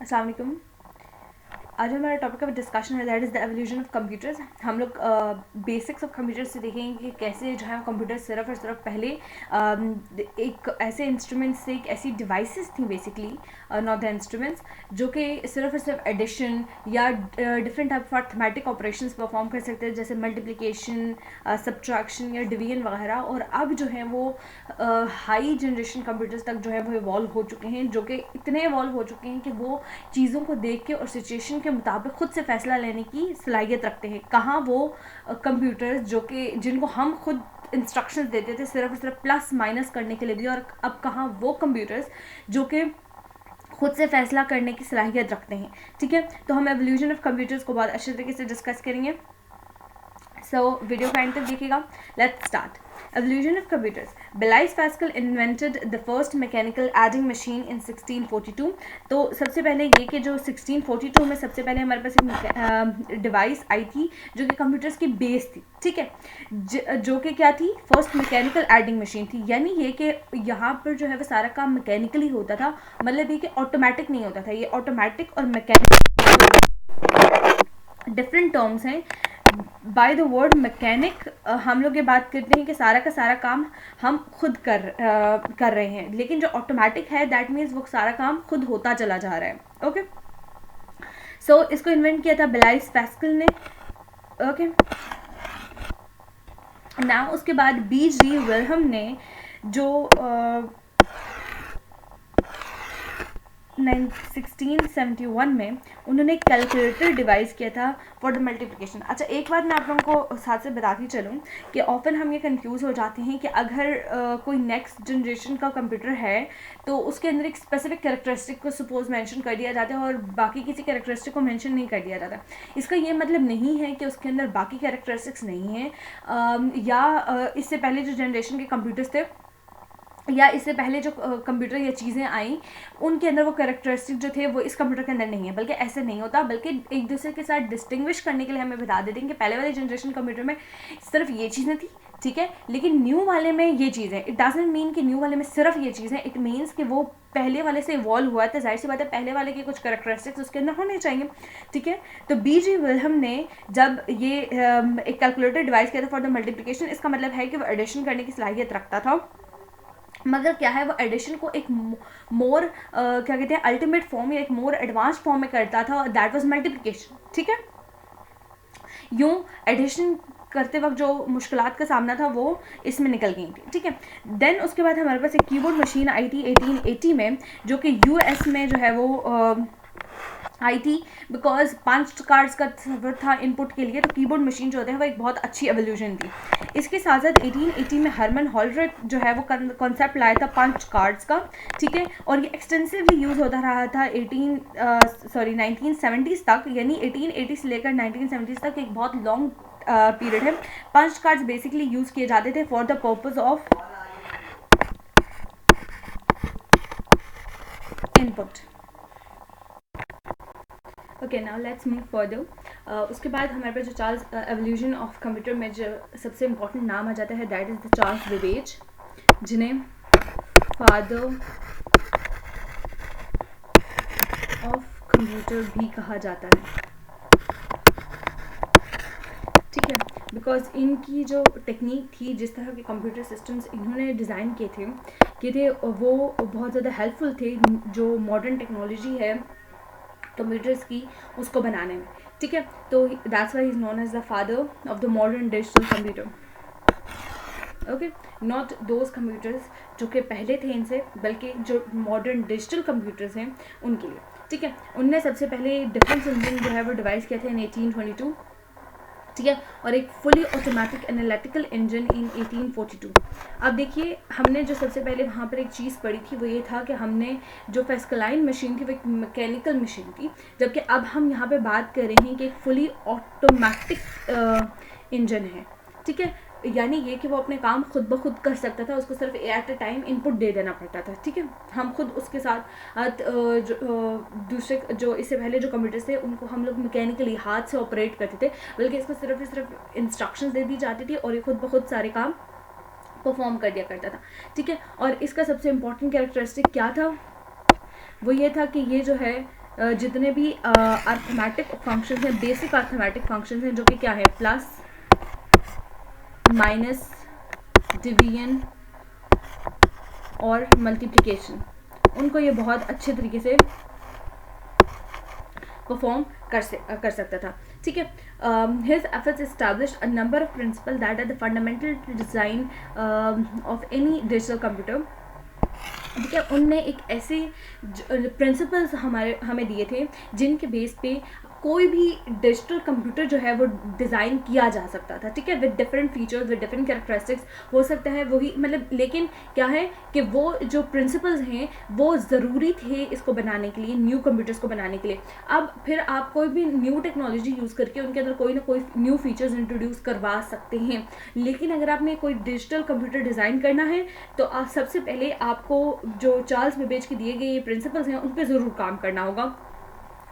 अस्सलाम वालेकुम। आज हमारा टॉपिक ऑफ डिस्कशन है that is the evolution of computers. हम लोग बेसिक्स ऑफ कंप्यूटर से देखेंगे कि कैसे जो है कंप्यूटर सिर्फ और सिर्फ पहले एक ऐसे इंस्ट्रूमेंट्स से, एक ऐसी डिवाइसेस थी बेसिकली, नॉट द इंस्ट्रूमेंट्स, जो कि सिर्फ और सिर्फ एडिशन या different type of arithmetic operations perform कर सकते हैं, जैसे मल्टीप्लिकेशन, सब्ट्रैक्शन या डिवीजन वगैरह। और अब जो है वो हाई जनरेशन कंप्यूटर्स तक जो है वो इवॉल्व हो चुके हैं, जो कि इतने इवॉल्व हो चुके हैं कि वो चीज़ों को देख के और सिचुएशन के मुताबिक खुद से फैसला लेने की सलाहियत रखते हैं। कहाँ वो कंप्यूटर्स जो कि जिनको हम खुद इंस्ट्रक्शंस देते थे सिर्फ और सिर्फ प्लस माइनस करने के लिए भी, और अब कहाँ वो कंप्यूटर्स जो कि खुद से फैसला करने की सलाहियत रखते हैं। ठीक है, तो हम एवोल्यूशन ऑफ कंप्यूटर्स को बहुत अच्छे तरीके से डिस्कस करेंगे। सो वीडियो का एंड तक देखिएगा। Let's start. Evolution of computers. Blaise Pascal invented the first mechanical adding machine in 1642. तो सबसे पहले ये कि जो 1642 में सबसे पहले हमारे पास एक डिवाइस आई थी जो कि कंप्यूटर्स की बेस थी। ठीक है, जो कि क्या थी? फर्स्ट मैकेनिकल एडिंग मशीन थी। यानी ये कि यहाँ पर जो है वो सारा काम मैकेनिकली होता था, मतलब ये कि ऑटोमेटिक नहीं होता था। ये ऑटोमेटिक और मैकेनिक डिफरेंट टर्म्स हैं। बाय द वर्ड मैकेनिक हम लोग ये बात करते हैं कि सारा का सारा काम हम खुद कर रहे हैं, लेकिन जो ऑटोमेटिक है दैट मीन्स वो सारा काम खुद होता चला जा रहा है। ओके, सो इसको इन्वेंट किया था ब्लाइस पैस्कल ने। ओके, नाउ उसके बाद BG विल्हम ने जो 1671 में उन्होंने कैलकुलेटर डिवाइस किया था फॉर द मल्टीप्लिकेशन। अच्छा, एक बात मैं आप लोगों को साथ से बताती चलूँ कि ऑफन हम ये कंफ्यूज हो जाते हैं कि अगर कोई नेक्स्ट जनरेशन का कंप्यूटर है तो उसके अंदर एक स्पेसिफिक कैरेक्टरिस्टिक को सपोज मेंशन कर दिया जाता है और बाकी किसी कैरेक्टरिस्टिक को मेंशन नहीं कर दिया जाता। इसका ये मतलब नहीं है कि उसके अंदर बाकी कैरेक्टरिस्टिक्स नहीं हैं, या इससे पहले जो जनरेशन के कंप्यूटर्स थे या इससे पहले जो कंप्यूटर या चीज़ें आई उनके अंदर वो कैरेक्टरिस्टिक जो थे वो इस कंप्यूटर के अंदर नहीं है। बल्कि ऐसे नहीं होता, बल्कि एक दूसरे के साथ डिस्टिंग्विश करने के लिए हमें बता देते हैं कि पहले वाले जनरेशन कंप्यूटर में सिर्फ ये चीज़ें थी, ठीक है, लेकिन न्यू वाले में ये चीज़ें। इट डजंट मीन कि न्यू वाले में सिर्फ ये चीज़ें, इट मीन्स कि वो पहले वाले से इवॉल्व हुआ था। जाहिर सी बात है पहले वाले के कुछ कैरेक्टरिस्टिक्स उसके अंदर होने चाहिए। ठीक है, तो BG विल्हम ने जब ये एक कैलकुलेटर डिवाइस किया था फॉर द मल्टीप्लिकेशन, इसका मतलब है कि वो एडिशन करने की सलाहियत रखता था, मगर क्या है वो एडिशन को एक मोर क्या कहते हैं अल्टीमेट फॉर्म या एक मोर एडवांस फॉर्म में करता था, दैट वाज मल्टीप्लिकेशन। ठीक है, यूँ एडिशन करते वक्त जो मुश्किलात का सामना था वो इसमें निकल गई थी। ठीक है, देन उसके बाद हमारे पास एक कीबोर्ड मशीन आई थी 1880 में, जो कि US में जो है वो आई थी, बिकॉज 5 कार्ड्स का सफ़र था इनपुट के लिए। तो कीबोर्ड मशीन जो होता है वो एक बहुत अच्छी एवोल्यूशन थी। इसके साथ साथ 1880 में हरमन हॉलरेट जो है वो कॉन्सेप्ट लाया था 5 कार्ड्स का। ठीक है, और ये एक्सटेंसिवली यूज़ होता रहा था 1970s तक, यानी 1880 से लेकर 1970s तक एक बहुत लॉन्ग पीरियड है। 5 कार्ड्स बेसिकली यूज़ किए जाते थे for the purpose of input. Okay, now let's move further. उसके बाद हमारे पास जो चार्ल्स एवोल्यूशन ऑफ कंप्यूटर में जो सबसे इम्पोर्टेंट नाम आ जाता है that is the Charles Babbage, जिन्हें फादर ऑफ कंप्यूटर भी कहा जाता है। ठीक है, बिकॉज इनकी जो टेक्निक थी, जिस तरह के कंप्यूटर सिस्टम्स इन्होंने डिज़ाइन किए थे वो बहुत ज़्यादा हेल्पफुल थे जो मॉडर्न टेक्नोलॉजी है कंप्यूटर्स की उसको बनाने में। ठीक है, तो that's why is known as the father of the modern digital computer. Okay, not those computers जो कि पहले थे इनसे, बल्कि जो मॉडर्न डिजिटल कंप्यूटर्स हैं उनके लिए। ठीक है, उनने सबसे पहले डिफरेंस इंजन जो है वो डिवाइस किया था इन 1822। ठीक है, और एक फुली ऑटोमेटिक एनालिटिकल इंजन इन 1842। अब देखिए, हमने जो सबसे पहले वहाँ पर एक चीज़ पढ़ी थी वो ये था कि हमने जो फेस्कलाइन मशीन थी वो एक मैकेनिकल मशीन थी, जबकि अब हम यहाँ पे बात कर रहे हैं कि एक फुली ऑटोमेटिक इंजन है। ठीक है, यानी ये कि वो अपने काम खुद ब खुद कर सकता था, उसको सिर्फ एट अ टाइम इनपुट दे देना पड़ता था। ठीक है, हम खुद उसके साथ दूसरे जो इससे पहले जो कंप्यूटर्स थे उनको हम लोग मैकेनिकली हाथ से ऑपरेट करते थे, बल्कि इसको सिर्फ इंस्ट्रक्शंस दे दी जाती थी और ये खुद ब खुद सारे काम परफॉर्म कर दिया करता था। ठीक है, और इसका सबसे इम्पॉर्टेंट कैरेक्टरिस्टिक क्या था? वो ये था कि ये जो है जितने भी अर्थमेटिक फंक्शंस हैं, बेसिक अर्थमेटिक फंक्शंस हैं, जो कि क्या है, प्लस, माइनस, डिवीजन और मल्टीप्लिकेशन, उनको ये बहुत अच्छे तरीके से परफॉर्म कर सकता था। ठीक है, his efforts established a number of principles that are the fundamental to design of any digital computer। ठीक है, उनने एक ऐसे प्रिंसिपल्स हमें दिए थे जिनके बेस पे कोई भी डिजिटल कंप्यूटर जो है वो डिज़ाइन किया जा सकता था। ठीक है, with different features, with different characteristics हो सकता है वही, मतलब लेकिन क्या है कि वो जो प्रिंसिपल्स हैं वो ज़रूरी थे इसको बनाने के लिए, न्यू कंप्यूटर्स को बनाने के लिए। अब फिर आप कोई भी न्यू टेक्नोलॉजी यूज़ करके उनके अंदर कोई ना कोई न्यू फीचर्स इंट्रोड्यूस करवा सकते हैं, लेकिन अगर आपने कोई डिजिटल कंप्यूटर डिज़ाइन करना है तो आप सबसे पहले आपको जो चार्ल्स बेबेज के दिए गए प्रिंसिपल्स हैं उन पर ज़रूर काम करना होगा।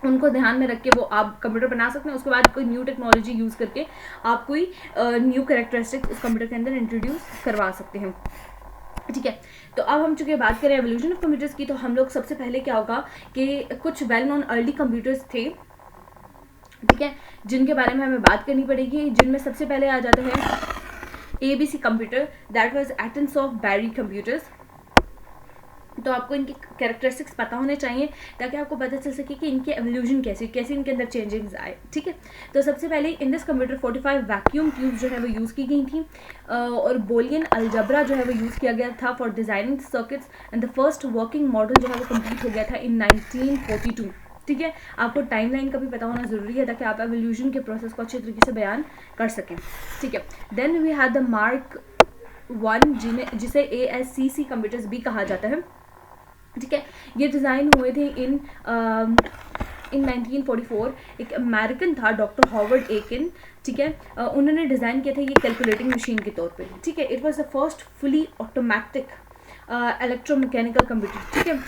उनको ध्यान में रख के वो आप कंप्यूटर बना सकते हैं। उसके बाद कोई न्यू टेक्नोलॉजी यूज़ करके आप कोई न्यू कैरेक्टरिस्टिक्स उस कंप्यूटर के अंदर इंट्रोड्यूस करवा सकते हैं। ठीक है, तो अब हम चूँकि बात करें एवोल्यूशन ऑफ कंप्यूटर्स की, तो हम लोग सबसे पहले क्या होगा कि कुछ वेल नोन अर्ली कंप्यूटर्स थे, ठीक है, जिनके बारे में हमें बात करनी पड़ेगी, जिनमें सबसे पहले आ जाता है ABC computer, that was atoms of Berry computers. तो आपको इनकी कैरेक्टरिस्टिक्स पता होने चाहिए ताकि आपको पता चल सके कि इनकी एवोल्यूशन कैसे इनके अंदर चेंजेस आए। ठीक है, तो सबसे पहले in this computer 45 vacuum tubes जो है वो यूज़ की गई थी, और बोलियन अलजबरा जो है वो यूज़ किया गया था for designing circuits, and the first working model जो है वो कंप्लीट हो गया था इन 1942। ठीक है, आपको टाइमलाइन का भी पता होना ज़रूरी है ताकि आप एवोल्यूशन के प्रोसेस को अच्छे तरीके से बयान कर सकें। ठीक है, then we had the Mark 1 जिसे ASCC कंप्यूटर्स भी कहा जाता है। ठीक है, ये डिज़ाइन हुए थे इन 1944। एक अमेरिकन था डॉक्टर हॉवर्ड एकिन, ठीक है, उन्होंने डिज़ाइन किया था ये कैलकुलेटिंग मशीन के तौर पे। ठीक है, it was the first fully automatic electromechanical computer. ठीक है,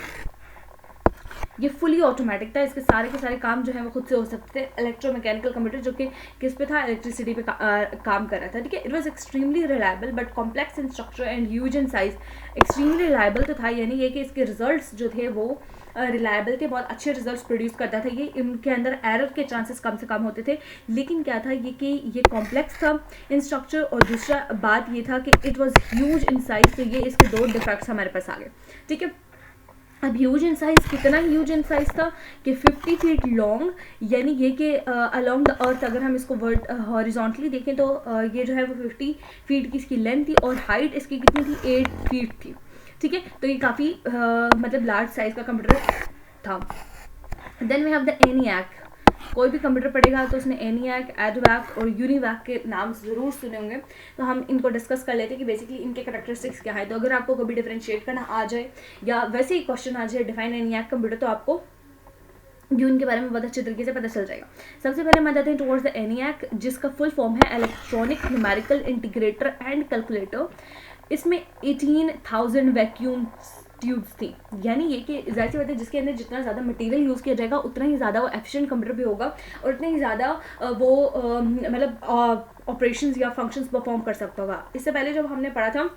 ये फुली ऑटोमेटिक था, इसके सारे के सारे काम जो है वो खुद से हो सकते थे। इलेक्ट्रोमैकेनिकल कंप्यूटर जो कि किस पे था, इलेक्ट्रिसिटी पे काम कर रहा था। ठीक है, it was extremely reliable but complex in structure and huge in size. Extremely reliable तो था, यानी ये कि इसके रिजल्ट्स जो थे वो रिलायबल थे, बहुत अच्छे रिजल्ट्स प्रोड्यूस करता था ये, इनके अंदर एरर के चांसेस कम से कम होते थे। लेकिन क्या था ये कि ये कॉम्प्लेक्स था इन स्ट्रक्चर, और दूसरा बात ये था कि it was huge in size. तो ये इसके दो डिफेक्ट्स हमारे पास आ गए। ठीक है, अब ह्यूज इन साइज़, कितना ह्यूज इन साइज़ था कि 50 फीट लॉन्ग, यानी ये कि अलॉन्ग द अर्थ अगर हम इसको हॉरिजॉन्टली देखें तो ये जो है वो 50 फीट की इसकी लेंथ थी, और हाइट इसकी कितनी थी, 8 फीट थी। ठीक है, तो ये काफ़ी मतलब लार्ज साइज़ का कंप्यूटर था। Then we have the ENIAC। कोई भी कंप्यूटर पढ़ेगा तो उसने ENIAC, ADVAC और UNIVAC के नाम ज़रूर सुने होंगे। तो हम इनको डिस्कस कर लेते हैं कि बेसिकली इनके कैरेक्टरिस्टिक्स क्या है। तो अगर आपको कभी डिफरेंशिएट करना आ जाए या वैसे ही क्वेश्चन आ जाए डिफाइन ENIAC कंप्यूटर, तो आपको यून के बारे में बहुत अच्छे तरीके से पता चल जाएगा। सबसे पहले हम आ जाते हैं टुवर्ड्स द ENIAC, जिसका फुल फॉर्म है electronic numerical integrator and calculator. इसमें 18,000 वैक्यूम ट्यूब्स थी, यानी ये कि जाहिर सी बात है जिसके अंदर जितना ज़्यादा मटेरियल यूज़ किया जाएगा उतना ही ज़्यादा वो एफिशिएंट कंप्यूटर भी होगा, और उतने ही ज़्यादा वो मतलब ऑपरेशंस या फंक्शंस परफॉर्म कर सकता होगा। इससे पहले जब हमने पढ़ा था,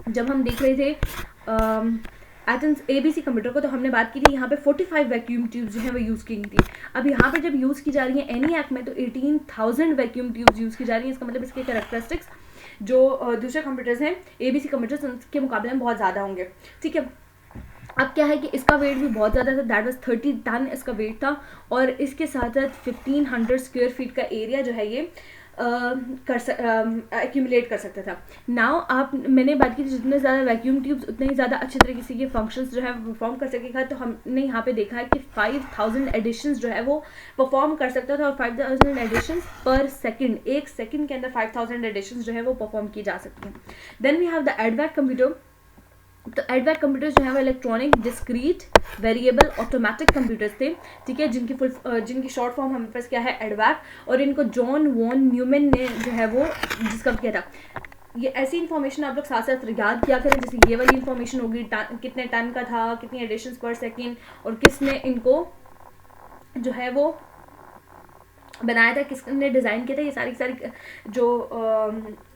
जब हम देख रहे थे एटम्स ABC कंप्यूटर को, तो हमने बात की थी यहाँ पे 45 वैक्यूम ट्यूब्स जो है वो यूज़ की थी। अब यहाँ पे जब यूज़ की जा रही है ENIAC में, तो 18,000 वैक्यूम ट्यूब्स यूज़ की जा रही हैं। इसका मतलब इसके कैरेक्टरिस्टिक्स जो दूसरे कंप्यूटर्स हैं ABC कंप्यूटर्स उनके मुकाबले में बहुत ज़्यादा होंगे। ठीक है, अब क्या है कि इसका वेट भी बहुत ज़्यादा था, दैट वाज 30 टन इसका वेट था, और इसके साथ साथ 1500 स्क्वायर फीट का एरिया जो है ये एक्यूमुलेट कर सकता था। नाउ आप, मैंने बात की थी जितने ज़्यादा वैक्यूम ट्यूब्स उतने ही ज़्यादा अच्छे तरीके से ये फंक्शंस जो है वो परफॉर्म कर सकेगा। तो हमने यहाँ पे देखा है कि 5000 एडिशंस जो है वो परफॉर्म कर सकता था, और 5000 एडिशंस पर सेकंड, एक सेकंड के अंदर 5000 एडिशंस जो है वो परफॉर्म की जा सकती हैं। Then we have the ADVAC computer. तो ADVAC कंप्यूटर्स जो है वो electronic discrete variable automatic computers थे। ठीक है, जिनकी शॉर्ट फॉर्म हमारे पास क्या है, ADVAC, और इनको जॉन वॉन न्यूमैन ने जो है वो डिस्कवर किया था। ये ऐसी इन्फॉर्मेशन आप लोग साथ साथ याद किया करें, जैसे ये वाली इन्फॉर्मेशन होगी, कितने टन का था, कितनी एडिशंस पर सेकेंड, और किसने इनको जो है वो बनाया था, किसने डिज़ाइन किया था, ये सारी सारी जो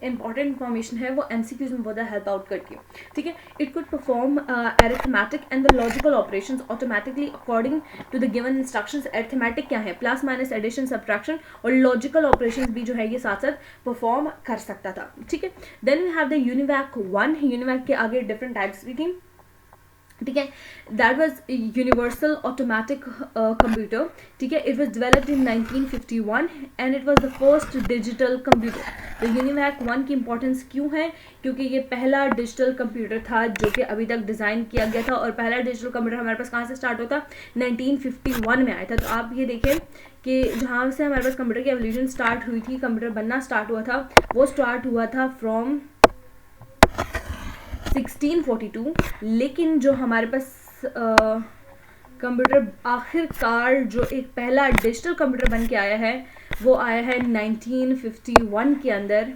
इंपॉर्टेंट इंफॉर्मेशन है वो MCQs में बहुत ज़्यादा हेल्प आउट करती है, ठीक है। It could perform arithmetic and the logical operations automatically according to the given instructions. Arithmetic क्या है, प्लस माइनस एडिशन सब्ट्रैक्शन, और लॉजिकल ऑपरेशंस भी जो है ये साथ साथ परफॉर्म कर सकता था, ठीक है। Then we have the UNIVAC 1। UNIVAC के आगे डिफरेंट टाइप्स भी थी, ठीक है। That was universal automatic computer, ठीक है। It was developed in 1951 and it was the first digital computer. तो यूनिवैक 1 की इंपॉर्टेंस क्यों है, क्योंकि ये पहला डिजिटल कंप्यूटर था जो कि अभी तक डिज़ाइन किया गया था, और पहला डिजिटल कंप्यूटर हमारे पास कहाँ से स्टार्ट होता, 1951 में आया था। तो आप ये देखें कि जहाँ से हमारे पास कंप्यूटर की एवोल्यूशन स्टार्ट हुई थी, कंप्यूटर बनना स्टार्ट हुआ था, वो स्टार्ट हुआ था फ्रॉम 1642। लेकिन जो हमारे पास कंप्यूटर आखिरकार जो एक पहला डिजिटल कंप्यूटर बन के आया है वो आया है 1951 के अंदर,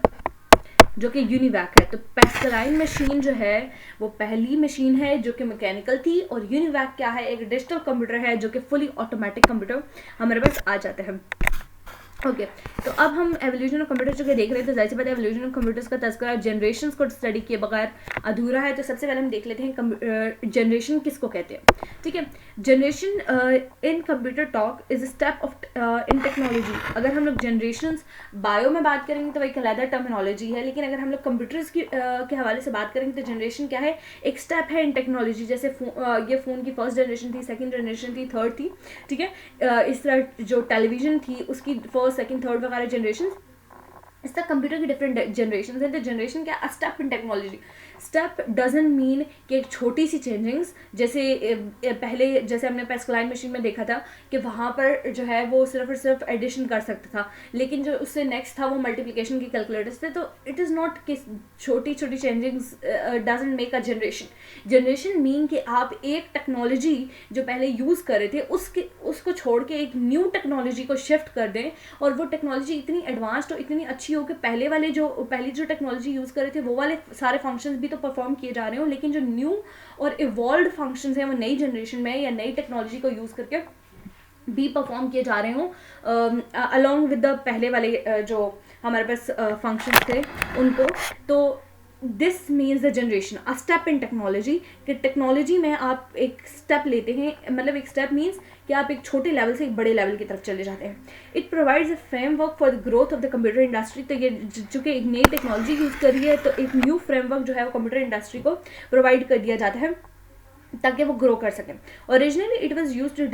जो कि यूनिवैक है। तो पैस्कलाइन मशीन जो है वो पहली मशीन है जो कि मैकेनिकल थी, और यूनिवैक क्या है, एक डिजिटल कंप्यूटर है जो कि फुली ऑटोमेटिक कंप्यूटर हमारे पास आ जाते हैं। ओके तो अब हम एवोल्यूशन ऑफ कंप्यूटर्स जो कि देख रहे थे, तो जाहिर सी बात है एवोल्यूशन ऑफ कंप्यूटर्स का तज़किरा जनरेशंस को स्टडी किए बगैर अधूरा है। तो सबसे पहले हम देख लेते हैं जनरेशन किसको कहते हैं, ठीक है। Generation in computer talk is a step of in technology. अगर हम लोग जनरेशंस बायो में बात करेंगे तो एक अलग टर्मिनोलॉजी है, लेकिन अगर हम लोग कंप्यूटर्स के हवाले से बात करेंगे तो जनरेशन क्या है, एक स्टेप है इन टेक्नोलॉजी। जैसे ये फ़ोन की फर्स्ट जनरेशन थी, सेकेंड जनरेशन थी, थर्ड थी, ठीक है। इस तरह जो टेलीविज़न थी उसकी फर्स्ट, सेकंड, थर्ड वगैरह जनरेशन, इस तरह कंप्यूटर की डिफरेंट जनरेशन है। तो जनरेशन क्या, a step in technology. Step doesn't mean कि एक छोटी सी चेंजिंग्स, जैसे पहले जैसे हमने पैस्कलाइन मशीन में देखा था कि वहाँ पर जो है वो सिर्फ और सिर्फ एडिशन कर सकता था, लेकिन जो उससे नेक्स्ट था वो मल्टीप्लिकेशन के कैलकुलेटर्स थे। तो इट इज़ नॉट कि छोटी छोटी changings doesn't make a generation. Generation mean कि आप एक टेक्नोलॉजी जो पहले यूज़ कर रहे थे उसको छोड़ के एक न्यू टेक्नोलॉजी को शिफ्ट कर दें, और वो टेक्नोलॉजी इतनी एडवांस्ड और इतनी अच्छी हो कि पहली जो टेक्नोलॉजी यूज़ कर रहे थे वो वाले सारे फंक्शंस भी तो परफॉर्म किए जा रहे हो, लेकिन जो न्यू और इवॉल्व फंक्शंस हैं वो नई जनरेशन में या नई टेक्नोलॉजी को यूज़ करके भी परफॉर्म किए जा रहे हों अलॉन्ग विद द पहले वाले जो हमारे पास फंक्शंस थे उनको। तो this means the generation, a step in technology, कि टेक्नोलॉजी में आप एक स्टेप लेते हैं, मतलब एक स्टेप मीन्स कि आप एक छोटे लेवल से एक बड़े लेवल की तरफ चले जाते हैं। It provides a framework for the growth of the computer industry. तो ये चूँकि एक नई टेक्नोलॉजी यूज़ कर रही है तो एक न्यू फ्रेमवर्क जो है वो कंप्यूटर इंडस्ट्री को प्रोवाइड कर दिया जाता है ताकि वो ग्रो कर सकें। Originally it was used to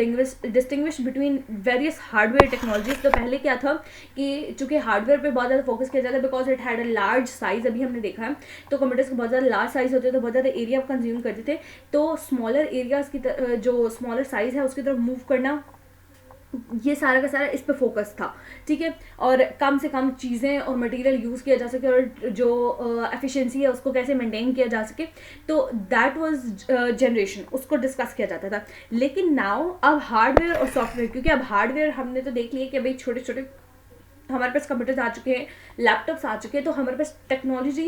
distinguish between various hardware technologies. तो पहले क्या था कि चूँकि हार्डवेयर पे बहुत ज़्यादा फोकस किया जाता है because it had a large size. अभी हमने देखा है तो कंप्यूटर्स के बहुत ज़्यादा लार्ज साइज़ होते थे, तो बहुत ज़्यादा एरिया कंज्यूम करते थे। तो स्मॉलर एरियाज़ की जो स्मॉलर साइज़ है उसकी तरफ मूव करना, ये सारा का सारा इस पे फोकस था, ठीक है। और कम से कम चीज़ें और मटेरियल यूज़ किया जा सके और जो एफिशिएंसी है उसको कैसे मेंटेन किया जा सके, तो दैट वाज जनरेशन, उसको डिस्कस किया जाता था। लेकिन नाउ अब हार्डवेयर और सॉफ्टवेयर, क्योंकि अब हार्डवेयर हमने तो देख लिया कि भाई छोटे छोटे हमारे पास कंप्यूटर्स आ चुके हैं, लैपटॉप्स आ चुके हैं, तो हमारे पास टेक्नोलॉजी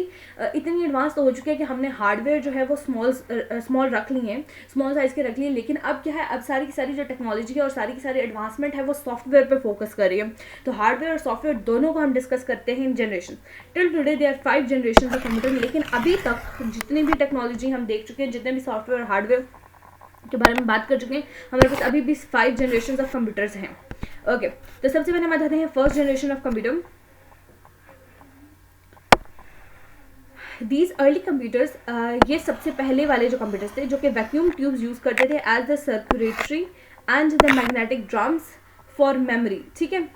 इतनी एडवांस तो हो चुकी है कि हमने हार्डवेयर जो है वो स्मॉल रख ली हैं, स्मॉल साइज़ के रख लिए। लेकिन अब क्या है, अब सारी की सारी जो टेक्नोलॉजी है और सारी की सारी एडवांसमेंट है वो सॉफ्टवेयर पे फोकस कर रही है। तो हार्डवेयर और सॉफ्टवेयर दोनों को हम डिस्कस करते हैं इन generation. Till today there 5 generation of computer. लेकिन अभी तक जितनी भी टेक्नोलॉजी हम देख चुके हैं, जितने भी सॉफ्टवेयर और हार्डवेयर के बारे में बात कर चुके हैं, हमारे पास अभी भी 5 जनरेशन ऑफ कंप्यूटर्स हैं। ओके तो सबसे पहले हम बताते हैं first generation of computer. These early computers, ये सबसे पहले वाले जो कंप्यूटर्स थे जो कि वैक्यूम ट्यूब्स यूज़ करते थे as the circulatory and the magnetic drums for memory, ठीक है।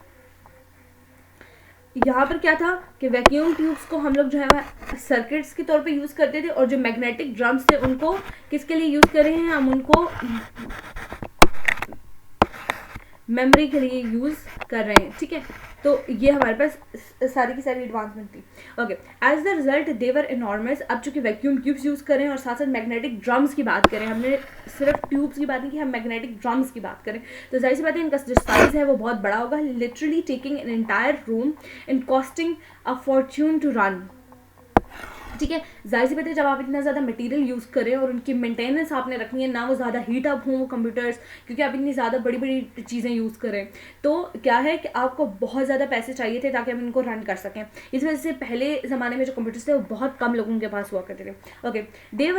यहाँ पर क्या था कि वैक्यूम ट्यूब्स को हम लोग जो है सर्किट्स के तौर पे यूज़ करते थे, और जो मैग्नेटिक ड्रम्स थे उनको किसके लिए यूज़ कर रहे हैं हम, उनको मेमोरी के लिए यूज़ कर रहे हैं, ठीक है। तो ये हमारे पास सारी की सारी एडवांसमेंट थी। Okay as the result they were enormous. अब चूँकि वैक्यूम ट्यूब्स यूज़ करें और साथ साथ मैग्नेटिक ड्रम्स की बात करें, हमने सिर्फ ट्यूब्स की बात नहीं की, हम मैग्नेटिक ड्रम्स की बात करें, तो जाहिर सी बात है इनका जो साइज़ है वो बहुत बड़ा होगा, literally taking an entire room and costing a fortune to run, ठीक है। जाहिर सी बात है जब आप इतना ज़्यादा मटेरियल यूज़ करें और उनकी मेंटेनेंस आपने रखनी है, ना वो ज़्यादा हीट अप हों वो कंप्यूटर्स, क्योंकि आप इतनी ज़्यादा बड़ी बड़ी चीज़ें यूज़ करें, तो क्या है कि आपको बहुत ज़्यादा पैसे चाहिए थे ताकि हम इनको रन कर सकें। इस वजह से पहले ज़माने में जो कंप्यूटर्स थे वो बहुत कम लोगों के पास हुआ करते थे। Okay, these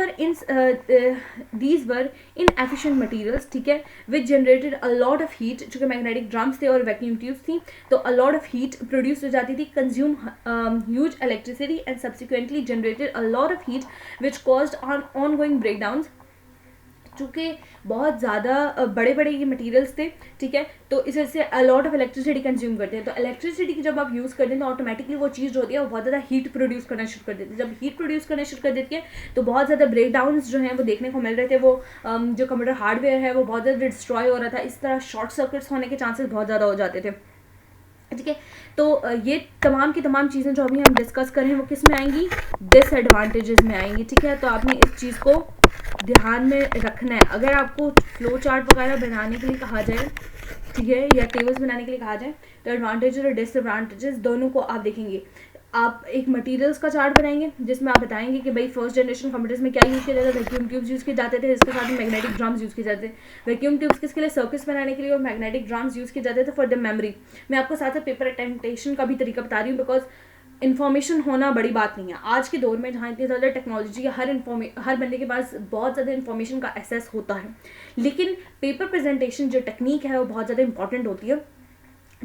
were inefficient materials, ठीक है, which generated a lot of heat, चूँकि मैग्नेटिक ड्रम्स थे और वैक्यूम ट्यूब्स थी, तो a lot of heat produce हो जाती थी, consume huge electricity and subsequently generated a lot of heat which caused ongoing breakdowns. चूँकि बहुत ज़्यादा बड़े बड़े ये मटेरियल्स थे, ठीक है, तो इस वजह से अलॉट ऑफ इलेक्ट्रिसिटी कंज्यूम करते हैं। तो इलेक्ट्रिसिटी की जब आप यूज़ करते हैं तो ऑटोमेटिकली वो चीज़ जो होती है वो बहुत ज़्यादा हीट प्रोड्यूस करना शुरू कर देती है। जब हीट प्रोड्यूस करना शुरू कर देती है तो बहुत ज़्यादा ब्रेकडाउन्स जो हैं वो देखने को मिल रहे थे। वो जो कंप्यूटर हार्डवेयर है वो बहुत ज़्यादा डिस्ट्रॉय हो रहा था। इस तरह शॉर्ट सर्किट्स होने के चांसेस बहुत ज़्यादा हो जाते थे, ठीक है। तो ये तमाम की तमाम चीज़ें जो अभी हम डिस्कस करें वो किस में आएंगी, डिसएडवांटेजेस में आएंगी, ठीक है। तो आपने इस चीज़ को ध्यान में रखना है। अगर आपको फ्लो चार्ट वगैरह बनाने के लिए कहा जाए, ठीक है, या टेबल्स बनाने के लिए कहा जाए, तो एडवांटेजेस और डिसएडवांटेजेस दोनों को आप देखेंगे। आप एक मटेरियल्स का चार्ट बनाएंगे जिसमें आप बताएंगे कि भाई फर्स्ट जनरेशन कंप्यूटर्स में क्या यूज़ किया जाता है, वैक्यूम ट्यूब्स यूज़ किए जाते थे, इसके साथ में मैग्नेटिक ड्रम्स यूज़ किए जाते थे। वैक्यूम ट्यूब्स किसके लिए, सर्किट्स बनाने के लिए, और मैग्नेटिक ड्रम्स यूज़ किए जाते थे फॉर द मेमोरी। मैं आपको साथ साथ पेपर अटेम्प्टेशन का भी तरीका बता रही हूँ, बिकॉज इन्फॉर्मेशन होना बड़ी बात नहीं है। आज के दौर में जहाँ इतनी ज़्यादा टेक्नोलॉजी है, हर बंदे के पास बहुत ज़्यादा इन्फॉर्मेशन का एक्सेस होता है, लेकिन पेपर प्रेजेंटेशन जो टेक्निक है वो बहुत ज़्यादा इंपॉर्टेंट होती है,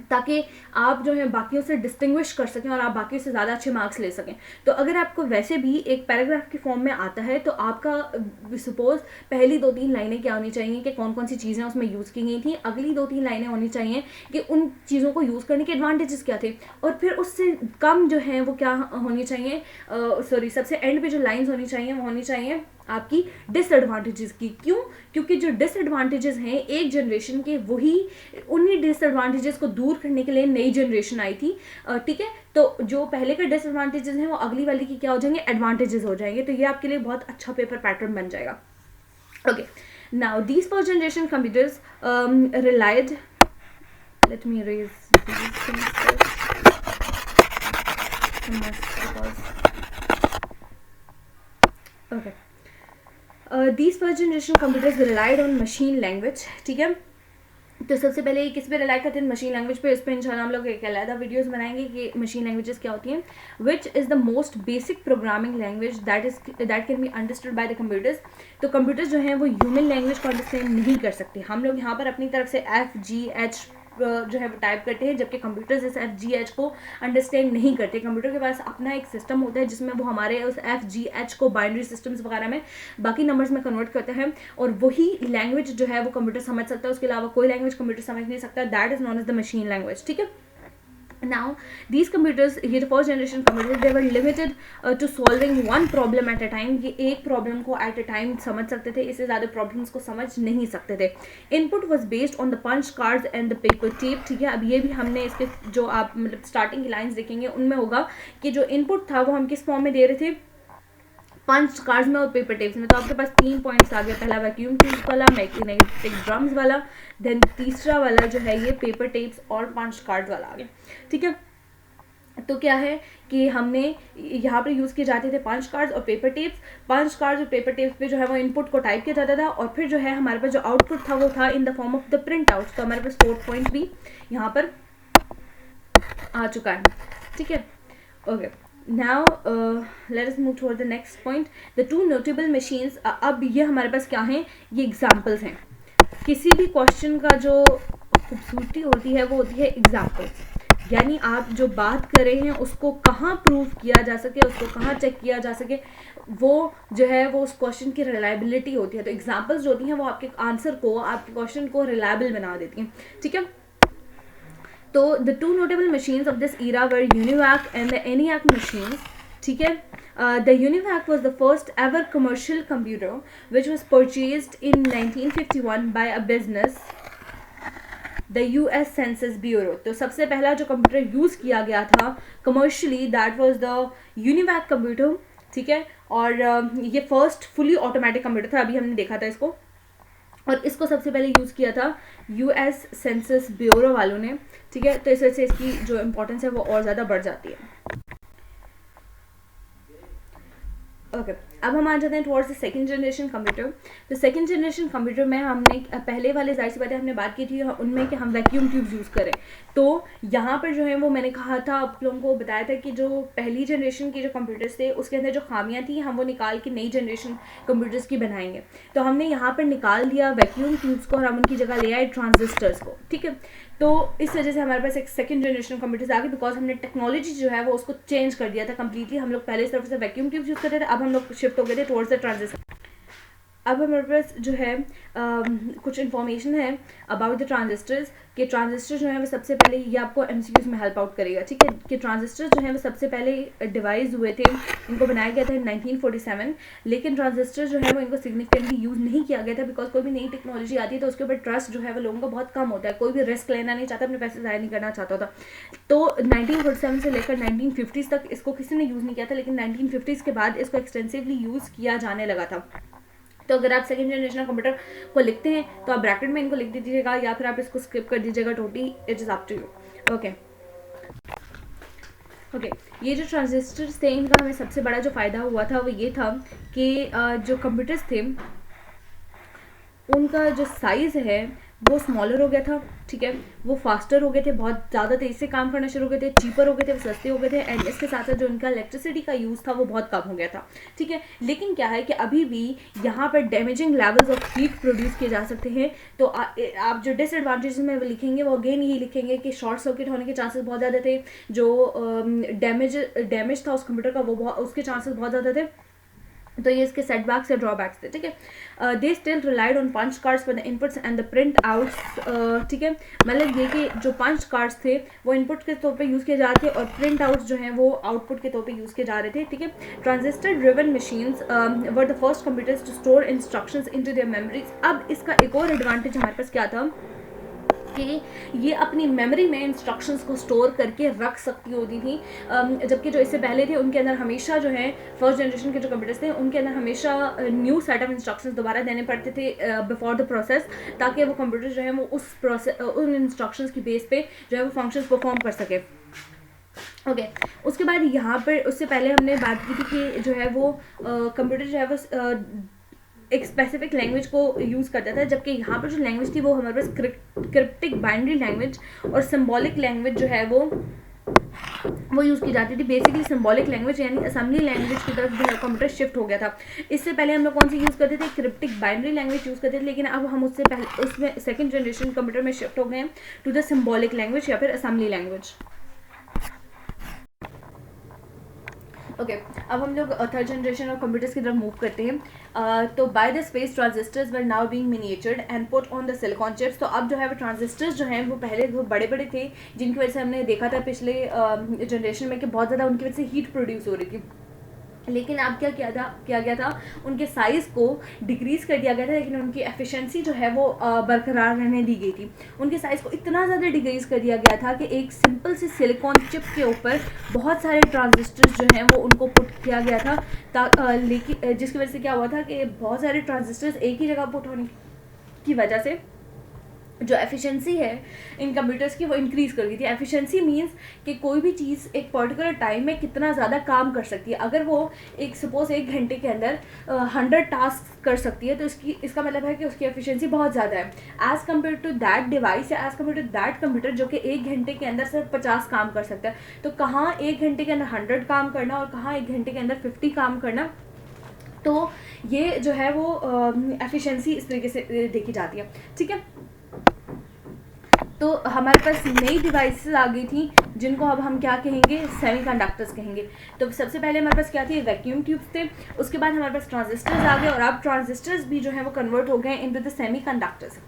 ताकि आप जो है बाकियों से डिस्टिंग्विश कर सकें और आप बाकियों से ज़्यादा अच्छे मार्क्स ले सकें। तो अगर आपको वैसे भी एक पैराग्राफ की फॉर्म में आता है तो आपका सपोज पहली 2-3 लाइनें क्या होनी चाहिए कि कौन कौन सी चीज़ें उसमें यूज़ की गई थी, अगली 2-3 लाइनें होनी चाहिए कि उन चीज़ों को यूज़ करने के एडवांटेजेस क्या थे, और फिर उससे कम जो है वो क्या होनी चाहिए, सबसे एंड पे जो लाइन्स होनी चाहिए वो होनी चाहिए आपकी डिसएडवांटेजेस की। क्यों? क्योंकि जो डिसएडवांटेजेस हैं एक जनरेशन के, वही उन्हीं डिसएडवांटेजेस को दूर करने के लिए नई जनरेशन आई थी, ठीक है। तो जो पहले के डिसएडवांटेजेस हैं वो अगली वाली की क्या हो जाएंगे, एडवांटेजेस हो जाएंगे। तो ये आपके लिए बहुत अच्छा पेपर पैटर्न बन जाएगा। Okay, now these first generation computers relied, let me raise these things first. Okay. These first generation computers relied on machine language, ठीक है। तो सबसे पहले ये किस पे रिलाई करते हैं, मशीन लैंग्वेज पे। इस पर इंशाल्लाह हम लोग एक अलग वीडियोस बनाएंगे कि मशीन लैंग्वेजेस क्या होती हैं। Which is the most basic programming language that can be understood by the computers. तो कंप्यूटर्स जो हैं वो ह्यूमन लैंग्वेज को अंडरस्टैंड नहीं कर सकते। हम लोग यहाँ पर अपनी तरफ से FGH जो है वो टाइप करते हैं, जबकि कंप्यूटर्स इस FGH को अंडरस्टैंड नहीं करते। कंप्यूटर के पास अपना एक सिस्टम होता है जिसमें वो हमारे उस FGH को बाइनरी सिस्टम्स वगैरह में बाकी नंबर्स में कन्वर्ट करते हैं, और वही लैंग्वेज जो है वो कंप्यूटर समझ सकता है। उसके अलावा कोई लैंग्वेज कंप्यूटर समझ नहीं सकता। That is known as the machine language, ठीक है। Now these computers, ये जो first generation computers, they were limited to solving one problem at a time। ये एक प्रॉब्लम को at a time समझ सकते थे, इससे ज़्यादा प्रॉब्लम्स को समझ नहीं सकते थे। Input was based on the punch cards and the paper tape, ठीक है। अब ये भी हमने इसके जो आप मतलब स्टार्टिंग की लाइन्स देखेंगे उनमें होगा कि जो इनपुट था वो हम किस फॉर्म में दे रहे थे, पंच कार्ड्स में और पेपर टेप्स में। तो आपके पास 3 पॉइंट्स आ गए, पहला वैक्यूम ट्यूब्स वाला, मैग्नेटिक ड्रम्स वाला, देन तीसरा वाला जो है ये पेपर टेप्स और पंच कार्ड्स वाला आ गया, ठीक है। तो क्या है कि हमने यहाँ पर यूज़ किए जाते थे पंच कार्ड्स और पेपर टेप्स। पंच कार्ड्स और पेपर टेप्स पे जो है वो इनपुट को टाइप किया जाता था, और फिर जो है हमारे पास जो आउटपुट था वो था in the form of the print out. तो हमारे पास 4 पॉइंट भी यहाँ पर आ चुका है, ठीक है। Okay, now let us move toward the next point, the two notable machines। अब ये हमारे पास क्या हैं, ये एग्जाम्पल्स हैं। किसी भी क्वेश्चन का जो खूबसूरती होती है वो होती है एग्जाम्पल्स, यानी आप जो बात कर रहे हैं उसको कहाँ प्रूव किया जा सके, उसको कहाँ चेक किया जा सके, वो जो है वो उस क्वेश्चन की रिलायबिलिटी होती है। तो एग्जाम्पल्स जो होती हैं वो आपके आंसर को, आपके क्वेश्चन को रिलायबल बना देती हैं, ठीक है। तो the two notable machines of this era were UNIVAC and the ENIAC machines, ठीक है। The UNIVAC was the first ever commercial computer which was purchased in 1951 by a business, the US Census Bureau। तो सबसे पहला जो computer use किया गया था commercially that was the UNIVAC computer, ठीक है। और ये फर्स्ट फुली ऑटोमेटिक कंप्यूटर था, अभी हमने देखा था इसको, और इसको सबसे पहले यूज़ किया था US सेंसस ब्यूरो वालों ने, ठीक है। तो इस वजह से इसकी जो इम्पोर्टेंस है वो और ज़्यादा बढ़ जाती है। ओके, अब हम आ जाते हैं towards the second generation computer. तो सेकंड जनरेशन कंप्यूटर में हमने पहले वाले जाहिर सी बातें हमने बात की थी उनमें कि हम वैक्यूम ट्यूब्स यूज़ करें। तो यहाँ पर जो है वो मैंने कहा था, आप लोगों को बताया था कि जो पहली जनरेशन के जो कंप्यूटर्स थे उसके अंदर जो खामियाँ थी हम वो निकाल के नई जनरेशन कंप्यूटर्स की बनाएंगे। तो हमने यहाँ पर निकाल दिया वैक्यूम ट्यूब्स को और हम उनकी जगह ले आए ट्रांजिस्टर्स को, ठीक है। तो इस वजह से हमारे पास एक सेकंड जनरेशन कंप्यूटर्स आ गए, बिकॉज हमने टेक्नोलॉजी जो है वो उसको चेंज कर दिया था कम्प्लीटली। हम लोग पहले सिर्फ से वैक्यूम ट्यूब्स यूज़ करते थे, अब हम लोग शिफ्ट हो गए थे टुवर्ड्स द ट्रांजिस्टर। अब हमारे पास जो है कुछ इन्फॉर्मेशन है अबाउट द ट्रांजिस्टर्स, कि ट्रांजिस्टर जो है वो सबसे पहले, ये आपको एमसीक्यूज में हेल्प आउट करेगा, ठीक है, कि ट्रांजिस्टर जो है वो सबसे पहले डिवाइस हुए थे, इनको बनाया गया था इन 1947। लेकिन ट्रांजिस्टर जो है वो इनको सिग्निफिकेंटली यूज़ नहीं किया गया था, बिकॉज कोई भी नई टेक्नोलॉजी आती है तो उसके ऊपर ट्रस्ट जो है वो लोगों का बहुत कम होता है, कोई भी रिस्क लेना नहीं चाहता, अपने पैसे ज़ाया नहीं करना चाहता था। तो 1947 से लेकर 1950s तक इसको किसी ने यूज़ नहीं किया था, लेकिन 1950s के बाद इसको एक्सटेंसिवली यूज़ किया जाने लगा था। तो अगर आप सेकंड जनरेशन कंप्यूटर को लिखते हैं तो आप ब्रैकेट में इनको लिख दीजिएगा, या फिर आप इसको स्किप कर दीजिएगा totally, it is up to you. Okay, ये जो ट्रांजिस्टर्स थे इनका हमें सबसे बड़ा जो फ़ायदा हुआ था वो ये था कि जो कंप्यूटर्स थे उनका जो साइज़ है वो स्मॉलर हो गया था, ठीक है, वो फास्टर हो गए थे, बहुत ज़्यादा तेज़ से काम करना शुरू हो गए थे, चीपर हो गए थे, वो सस्ते हो गए थे, एंड इसके साथ साथ जो उनका इलेक्ट्रिसिटी का यूज़ था वो बहुत कम हो गया था, ठीक है। लेकिन क्या है कि अभी भी यहाँ पर damaging levels of heat produce किए जा सकते हैं। तो आप जो डिसएडवांटेजेस में लिखेंगे वो अगेन यही लिखेंगे कि शॉर्ट सर्किट होने के चांसेस बहुत ज़्यादा थे, जो डैमेज था उस कंप्यूटर का वो उसके चांसेस बहुत ज़्यादा थे। तो ये इसके सेटबैक्स या ड्रॉबैक्स थे, ठीक है। They still relied on punch cards for the inputs and the print outs, ठीक है, मतलब ये कि जो पंच कार्ड्स थे वो इनपुट के तौर पे यूज़ किए जा रहे थे और प्रिंट आउट्स जो हैं वो आउटपुट के तौर पे यूज़ किए जा रहे थे, ठीक है। Transistor driven machines were the first computers to store instructions into their memories. अब इसका एक और एडवांटेज हमारे पास क्या था कि ये अपनी मेमोरी में इंस्ट्रक्शंस को स्टोर करके रख सकती होती थी, जबकि जो इससे पहले थे उनके अंदर हमेशा जो है फर्स्ट जनरेशन के जो कंप्यूटर्स थे उनके अंदर हमेशा न्यू सेट ऑफ इंस्ट्रक्शंस दोबारा देने पड़ते थे बिफोर द प्रोसेस, ताकि वो कंप्यूटर जो है वो उन इंस्ट्रक्शंस की बेस पे जो है वो फंक्शंस परफॉर्म कर सके। ओके, उसके बाद यहाँ पर उससे पहले हमने बात की थी कि जो है वो कंप्यूटर जो है वो एक स्पेसिफिक लैंग्वेज को यूज़ करता था, जबकि यहाँ पर जो लैंग्वेज थी वो हमारे पास क्रिप्टिक बाइनरी लैंग्वेज और सिंबॉलिक लैंग्वेज जो है वो यूज़ की जाती थी। बेसिकली सिंबॉलिक लैंग्वेज यानी असेंबली लैंग्वेज की तरफ जो कंप्यूटर शिफ्ट हो गया था। इससे पहले हम लोग कौन सी यूज़ करते थे, क्रिप्टिक बाइनरी लैंग्वेज यूज़ करते थे, लेकिन अब हम उससे पहले उसमें सेकेंड जनरेशन कंप्यूटर में शिफ्ट हो गए हैं टू द सिंबॉलिक लैंग्वेज या फिर असेंबली लैंग्वेज। ओके, अब हम लोग थर्ड जनरेशन ऑफ कंप्यूटर्स की तरफ मूव करते हैं। तो by the space transistors were now being miniaturised and put on the silicon chips. तो अब जो है वो ट्रांजिस्टर्स जो हैं वो पहले वो बड़े बड़े थे, जिनकी वजह से हमने देखा था पिछले जनरेशन में कि बहुत ज़्यादा उनकी वजह से हीट प्रोड्यूस हो रही थी। लेकिन अब क्या किया गया था, उनके साइज़ को डिक्रीज़ कर दिया गया था, लेकिन उनकी एफिशिएंसी जो है वो बरकरार रहने दी गई थी। उनके साइज़ को इतना ज़्यादा डिक्रीज़ कर दिया गया था कि एक सिंपल सी सिलिकॉन चिप के ऊपर बहुत सारे ट्रांजिस्टर्स जो हैं वो उनको पुट किया गया था, लेकिन जिसकी वजह से क्या हुआ था कि बहुत सारे ट्रांजिस्टर्स एक ही जगह पुट होने की वजह से जो एफिशिएंसी है इन कंप्यूटर्स की वो इंक्रीज़ कर गई थी। एफिशिएंसी मींस कि कोई भी चीज़ एक पर्टिकुलर टाइम में कितना ज़्यादा काम कर सकती है। अगर वो सपोज 1 घंटे के अंदर 100 टास्क कर सकती है तो इसका मतलब है कि उसकी एफिशिएंसी बहुत ज़्यादा है, as compare to that device या as compare to that computer जो कि 1 घंटे के अंदर सिर्फ 50 काम कर सकता है। तो कहाँ 1 घंटे के अंदर 100 काम करना और कहाँ 1 घंटे के अंदर 50 काम करना, तो ये जो है वो एफिशिएंसी इस तरीके से देखी जाती है, ठीक है। तो हमारे पास नई डिवाइसेस आ गई थी जिनको अब हम क्या कहेंगे, सेमीकंडक्टर्स कहेंगे। तो सबसे पहले हमारे पास क्या थी, वैक्यूम ट्यूब्स थे, उसके बाद हमारे पास ट्रांजिस्टर्स आ गए और अब ट्रांजिस्टर्स भी जो है वो कन्वर्ट हो गए इनटू द सेमीकंडक्टर्स।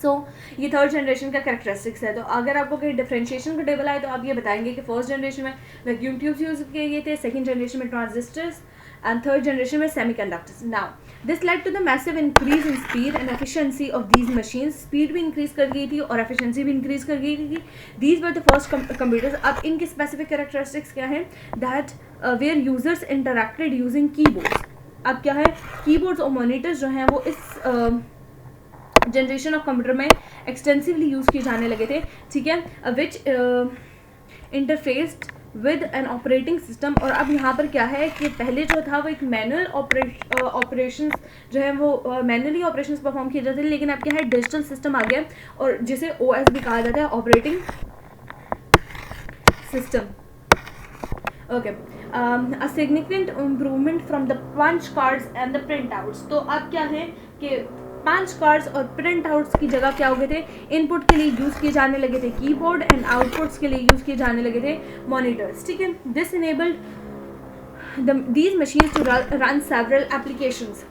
सो ये थर्ड जनरेशन का कैरेक्टरिस्टिक्स है। तो अगर आपको कहीं डिफरेंशिएशन का टेबल आए तो आप ये बताएंगे कि फर्स्ट जनरेशन में वैक्यूम ट्यूब्स यूज़ किए गए थे, सेकेंड जनरेशन में transistors and third generation with semiconductors. Now, this led to the massive increase in speed and efficiency of these machines. Speed भी increase कर गई थी और efficiency भी increase कर गई थी. These were the first computers. अब इनके specific characteristics क्या हैं? That where users interacted using keyboards. अब क्या है, keyboards और monitors जो हैं वो इस जनरेशन ऑफ कंप्यूटर में एक्सटेंसिवली यूज़ किए जाने लगे थे, ठीक है, which interfaced with an operating system. और अब यहाँ पर क्या है कि पहले जो था वो एक मैनुअल ऑपरेशंस जो है वो मैनुअली ऑपरेशंस परफॉर्म किए जाते थे, लेकिन अब क्या है डिजिटल सिस्टम आ गया और जिसे OS भी कहा जाता है, operating system. Okay, a significant improvement from the punch cards and the print outs. तो अब क्या है कि पंच कार्ड्स और प्रिंट आउट्स की जगह क्या हो गए थे, इनपुट के लिए यूज़ किए जाने लगे थे कीबोर्ड एंड आउटपुट्स के लिए यूज़ किए जाने लगे थे मॉनिटर्स। ठीक है, this enabled these machines to run several applications.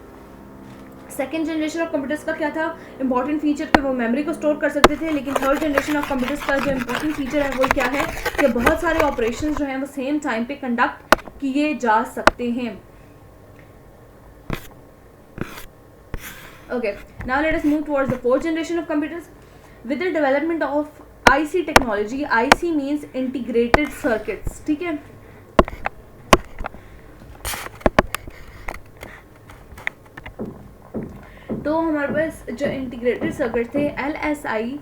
Second generation of computers का क्या था इंपॉर्टेंट फीचर कि वो मेमोरी को स्टोर कर सकते थे, लेकिन थर्ड जनरेशन ऑफ कंप्यूटर्स का जो इंपॉर्टेंट फीचर है वो क्या है कि बहुत सारे ऑपरेशंस जो हैं वो सेम टाइम पे कंडक्ट किए जा सकते हैं। Okay, now let us move towards the fourth generation of computers. With the development of IC technology, IC means integrated circuits. ठीक है, तो हमारे पास जो इंटीग्रेटेड सर्किट थे LSI,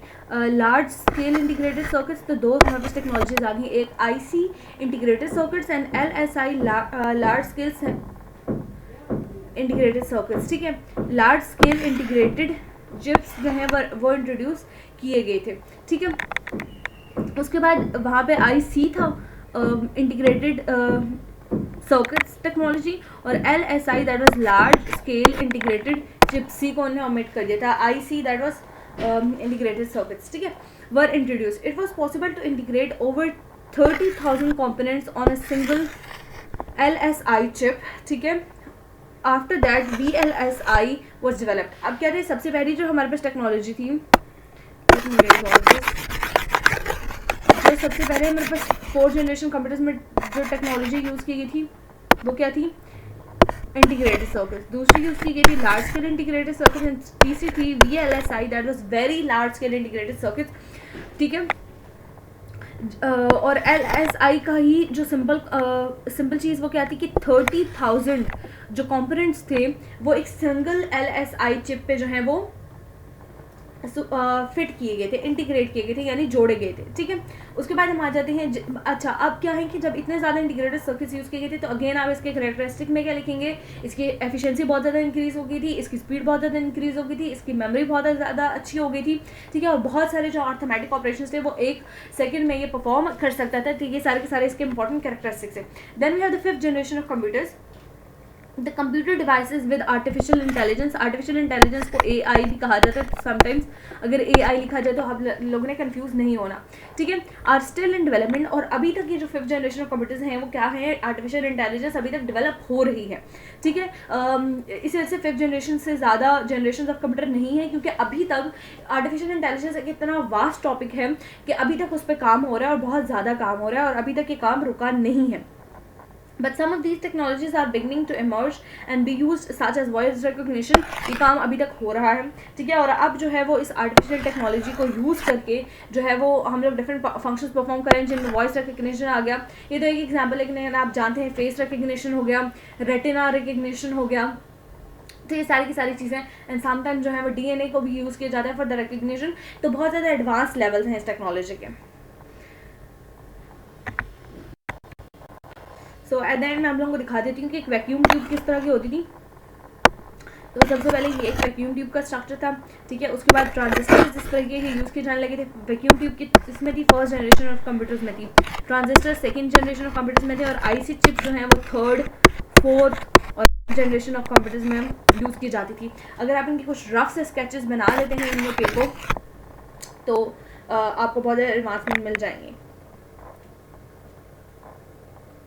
large scale integrated circuits, तो दो हमारे पास टेक्नोलॉजीज आ गई, एक IC integrated circuits and LSI large scale integrated circuits. ठीक है, लार्ज स्केल इंटीग्रेटेड चिप्स जो हैं वो इंट्रोड्यूस किए गए थे। ठीक है, उसके बाद वहाँ पे IC था, इंटीग्रेटेड सर्किट्स टेक्नोलॉजी, और LSI that was large scale integrated chips, सी को उन्हें ओमिट कर दिया था, IC that was integrated circuits. ठीक है, were introduce. It was possible to integrate over 30,000 components on a single LSI chip. ठीक है, after that VLSI was developed. अब क्या थे, सबसे पहली जो हमारे पास टेक्नोलॉजी थी, जो सबसे पहले हमारे पास फोर्थ जनरेशन कंप्यूटर्स में जो टेक्नोलॉजी यूज़ की गई थी वो क्या थी, इंटीग्रेटेड सर्किट्स। दूसरी यूज़ की गई थी large scale integrated circuits and तीसरी थी VLSI that was very large scale integrated circuits. ठीक है, और LSI का ही जो सिंपल चीज़ वो क्या थी कि 30,000 जो कंपोनेंट्स थे वो एक सिंगल LSI चिप पे जो है वो फिट किए गए थे, इंटीग्रेट किए गए थे, यानी जोड़े गए थे। ठीक है, उसके बाद हम आ जाते हैं अच्छा अब क्या है कि जब इतने ज़्यादा इंटीग्रेटेड सर्किट्स यूज़ किए गए थे तो अगेन आप इसके करेक्टरिस्टिक में क्या लिखेंगे, इसकी एफिशिएंसी बहुत ज़्यादा इंक्रीज़ हो गई थी, इसकी स्पीड बहुत ज़्यादा इंक्रीज़ हो गई थी, इसकी मेमोरी बहुत ज़्यादा अच्छी हो गई थी। ठीक है, और बहुत सारे जो अर्थमेटिक ऑपरेशन थे वो 1 सेकेंड में ये परफॉर्म कर सकता था। ठीक है, सारे के सारे इसके इंपॉर्टेंट कैरेक्टरिस्टिक्स है। Then we have the fifth generation of computers, the computer devices with artificial intelligence. Artificial intelligence को AI भी कहा जाता है समटाइम्स, अगर AI लिखा जाए तो आप लोगों ने कंफ्यूज नहीं होना। ठीक है, आर स्टिल इन डेवलपमेंट। और अभी तक ये जो फिफ्थ जनरेशन ऑफ कंप्यूटर्स हैं वो क्या है, आर्टिफिशियल इंटेलिजेंस अभी तक डेवलप हो रही है। ठीक है, इस वजह से फिफ्थ जनरेशन से ज़्यादा जनरेशन ऑफ कंप्यूटर नहीं है, क्योंकि अभी तक आर्टिफिशियल इंटेलिजेंस एक इतना वास्ट टॉपिक है कि अभी तक उस पर काम हो रहा है और बहुत ज़्यादा काम हो रहा है और अभी तक ये काम रुका नहीं है। But some of these technologies are beginning to emerge and be used, such as voice recognition। ये काम अभी तक हो रहा है। ठीक है, और अब जो है वो इस आर्टिफिशियल टेक्नोलॉजी को यूज़ करके जो है वो हम लोग डिफरेंट फंक्शंस परफॉर्म करें, जिनमें वॉइस रिकग्निशन आ गया। ये तो एक एग्जाम्पल है, लेकिन आप जानते हैं फेस रिकग्निशन हो गया, रेटिना रिकग्निशन हो गया। तो ये सारी की सारी चीज़ें एंड समटाइम जो है वो DNA को भी यूज़ किया जाता है फॉर द रिकग्निशन। तो बहुत ज़्यादा एडवांस लेवल्स हैं इस टेक्नोलॉजी के। सो एट द एंड मैं आप लोगों को दिखा देती हूँ कि एक वैक्यूम ट्यूब किस तरह की होती थी। तो सबसे पहले ये एक वैक्यूम ट्यूब का स्ट्रक्चर था। ठीक है, उसके बाद ट्रांजिस्टर जिस तरीके के यूज़ किए जाने लगे थे वैक्यूम ट्यूब की, इसमें थी फर्स्ट जनरेशन ऑफ कंप्यूटर्स में थी, transistor second generation of computers में थे, और IC चिप जो है वो थर्ड, फोर्थ और जनरेशन ऑफ कंप्यूटर्स में यूज़ की जाती थी। अगर आप इनके कुछ रफ से स्केचेस बना लेते हैं इन पेपर तो आपको बहुत एडवांसमेंट मिल जाएंगे।